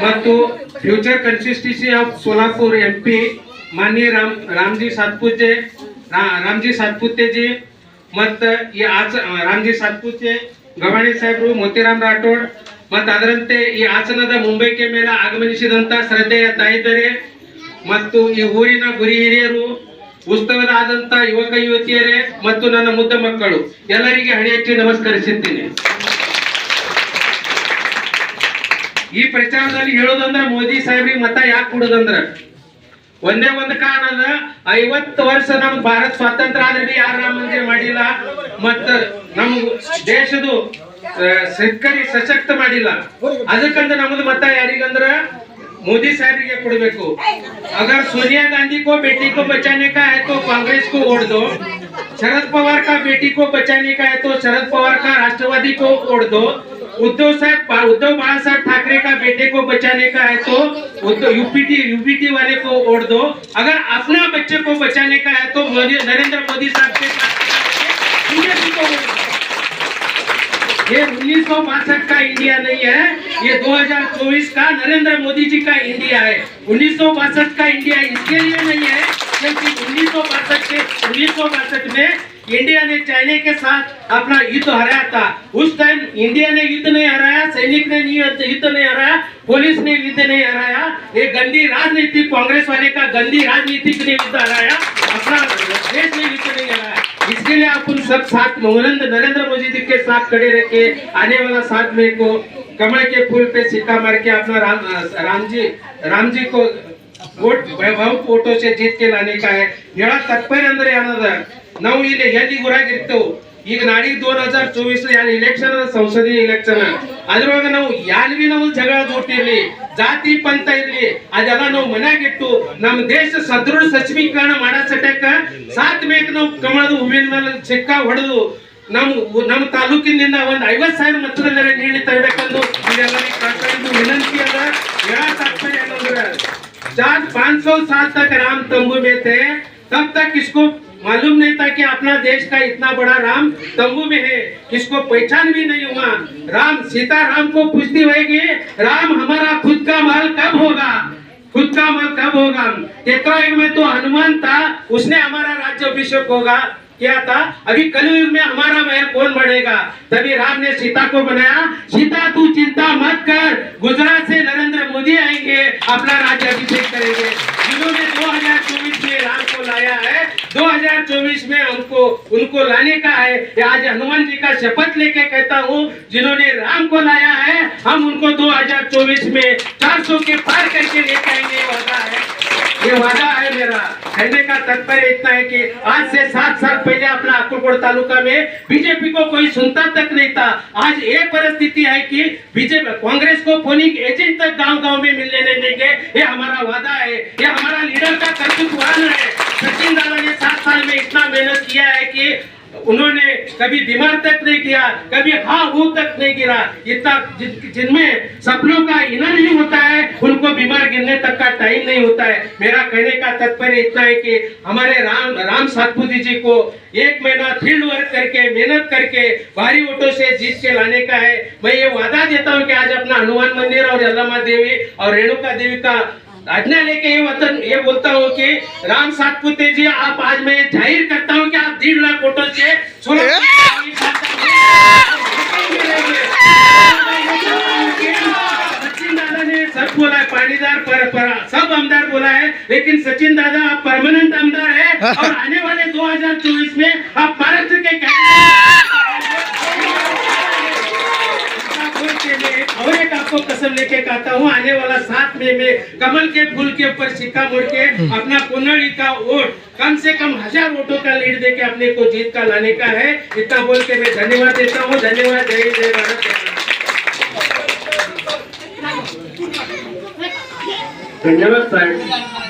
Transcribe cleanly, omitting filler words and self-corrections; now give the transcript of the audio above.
ಮತ್ತು future constituency of Solapur MP ಮಾನ್ಯ ರಾಮಜಿ ಸಾತ್ಪುತ್ತೆಜಿ ಮತ್ತು ಈ ರಾಮಜಿ ಸಾತ್ಪುತ್ತೆ ಗವಾಣಿ ಸಾಹೇಬರು ಮೋತಿರಾಮ್ ರಾಠೋಡ್ ಮತ್ತು ಅದರಂತೆ ಈ ಹಾಸನದ ಮುಂಬೈಕೆ ಮೇಲೆ ಆಗಮನಿಸಿದಂತ ಶ್ರದ್ಧೆಯ ತಾಯಿದರೆ ಮತ್ತು ಈ ಊರಿನ ಗುರಿ ಹಿರಿಯರು ಉತ್ಸವದ ಆದಂತ ಯುವಕ ಯುವತಿಯರೇ ಮತ್ತು ನನ್ನ ಮುದ್ದ ಮಕ್ಕಳು ಎಲ್ಲರಿಗೆ ಹಣೆಯಚ್ಚಿ ನಮಸ್ಕರಿಸುತ್ತೇನೆ. ಈ ಪ್ರಚಾರದಲ್ಲಿ ಹೇಳೋದಂದ್ರೆ ಮೋದಿ ಸಾಹೇಬ್ರಿಗೆ ಮತ ಯಾಕೆ ಕೊಡೋದಂದ್ರ ಒಂದೇ ಒಂದು ಕಾರಣದ 50 ವರ್ಷ ನಮ್ ಭಾರತ ಸ್ವಾತಂತ್ರ್ಯ ಆದ್ರೆ ಬಿ ಯಾರು ರಾಮ ಮಂದಿರ ಮಾಡಿಲ್ಲ ಮತ್ತ ನಮ್ ದೇಶದ ಸರ್ಕಾರಿ ಸಶಕ್ತ ಮಾಡಿಲ್ಲ. ಅದಕ್ಕಂತ ನಮ್ದು ಮತ ಯಾರಿಗಂದ್ರ मोदी साहब के ಕೊಡಬೇಕು. अगर सोनिया गांधी को बेटी को बचाने का है तो कांग्रेस को वोट दो, शरद पवार का बेटी को बचाने का है तो शरद पवार का राष्ट्रवादी को वोट दो, उद्धव बाला साहब ठाकरे का बेटे को बचाने का है तो यूपीटी वाले को वोट दो, अगर अपना बच्चे को बचाने का है तो नरेंद्र मोदी साहब के बीजेपी को वोट दो. ये 1962 का इंडिया नहीं है, ये 2024 का नरेंद्र मोदी जी का इंडिया है. 1962 का इंडिया इसके लिए नहीं है क्योंकि 1962 में इंडिया ने चाइना के साथ अपना युद्ध हराया था. उस टाइम इंडिया ने युद्ध नहीं हराया, सैनिक ने युद्ध नहीं हराया, पुलिस ने युद्ध नहीं हराया. ये गंदी राजनीति कांग्रेस वाले का गंदी राजनीति ने युद्ध हराया, अपना देश में युद्ध नहीं हराया. इसके लिए अपन सब साथ नरेंद्र मोदी जी के साथ खड़े रह के आने वाला 7 मई को कमल के फूल पे सिक्का मार के अपना राम जी को बहुत वोटों से जीत के लाने का है. ಹೇಳೋ ತಾತ್ಪರ್ಯ ಅಂದ್ರೆ ಏನದ, ನಾವು ಇಲ್ಲಿ ಎಲ್ಲಿ ಊರಾಗಿರ್ತೇವೆ ಈಗ ನಾಡಿಗೆ 2024 ಇಲೆಕ್ಷನ್ ಸಂಸದೀಯ ಇಲೆಕ್ಷನ್ ಅದ್ರೊಳಗೆ ನಾವು ಯಾಲ್ವಿ ನಾವು ಜಗಳ ಜೋಟಿರ್ಲಿ ಜಾತಿ ಪಂಥ ಇರ್ಲಿ ಅದೆಲ್ಲ ನಾವು ಮನ್ಯಾಗಿಟ್ಟು ನಮ್ಮ ದೇಶ ಸದೃಢ ಸಚಿವೀಕರಣ ಮಾಡೋ ಸಟ್ಯಾಕ 7 ಮೇಕ್ ನಾವು ಕಮಲದ ಹೂವಿನ ಮೇಲೆ ಸಿಕ್ಕ ಹೊಡೆದು ನಮ್ಮ ತಾಲೂಕಿನಿಂದ ಒಂದು 50,000 ಮತದಾರರ ನೀಡಿ ತರಬೇಕಂದು ಇದೆಲ್ಲರಿಗೂ ಕಳ್ಕೊಂಡು ವಿನಂತಿ ಅದ. ಹೇಳೋ ತಾತ್ಪರ್ಯ ಏನಂದ್ರೆ 500 साल तक राम तंबू में थे, तब तक किसको मालूम नहीं था कि अपना देश का इतना बड़ा राम तंबू में है, किसको पहचान भी नहीं हुआ. सीता राम को पूछती होगी राम हमारा खुद का महल कब होगा, खुद का महल कब होगा. त्रेतायुग में तो हनुमान था, उसने हमारा राज्य अभिषेक होगा क्या था. अभी कलयुग में हमारा महल कौन बनेगा. तभी राम ने सीता को बनाया. सीता तू चिंता मत कर, गुजरात से नरेंद्र मोदी आएंगे, अपना राज्य अभिषेक करेंगे. जिन्होंने 2024 में राम को लाया है, 2024 में उनको लाने का है. आज हनुमान जी का शपथ लेके कहता हूँ, जिन्होंने राम को लाया है हम उनको 2024 में 400 के पार करके लेके आएंगे. ये वादा है मेरा. कहने का तात्पर्य इतना है कि आज से 7 साल पहले अपना अक्कलकोट तालुका में बीजेपी को कोई सुनता तक नहीं था. आज ये परिस्थिति है कि बीजेपी कांग्रेस को पोलिंग एजेंट तक गांव-गांव में मिलने नहीं देंगे. ये हमारा वादा है, ये हमारा लीडर का कर्तव्यवान है. सचिन दादा ने 7 साल में इतना मेहनत किया है कि उन्होंने कभी बीमार तक नहीं किया, कभी वो तक नहीं गिरा. इतना जिनमें सपनों का एनर्जी होता है उनको बीमार गिरने तक का टाइम नहीं होता है. मेरा कहने का तात्पर्य इतना है कि हमारे राम सातपुती जी को 1 महीना फील्ड वर्क करके मेहनत करके भारी वोटों से जीत के लाने का है. मैं ये वादा देता हूँ कि आज अपना हनुमान मंदिर और यल्लम्मा देवी और रेणुका देवी का आज्ञा लेके ये बोलता हूँ कि राम सातपुते जी आप आज मैं जाहिर करता हूँ कि आप 1.5 लाख वोटों से सचिन दादा ने सब बोला है, पानीदार सब आमदार बोला है, लेकिन सचिन दादा आप परमानेंट आमदार है और आने वाले 2024 में आप महाराष्ट्र के और एक आपको कसम लेके कहता हूँ, आने वाला 7 मई में कमल के फूल के ऊपर सिक्का मोड़ के अपना कुंडली का वोट कम से कम 1000 वोटों का लीड देके अपने को जीत का लाने का है. इतना बोल के मैं धन्यवाद देता हूँ. धन्यवाद. जय जय भारत. धन्यवाद साहेब.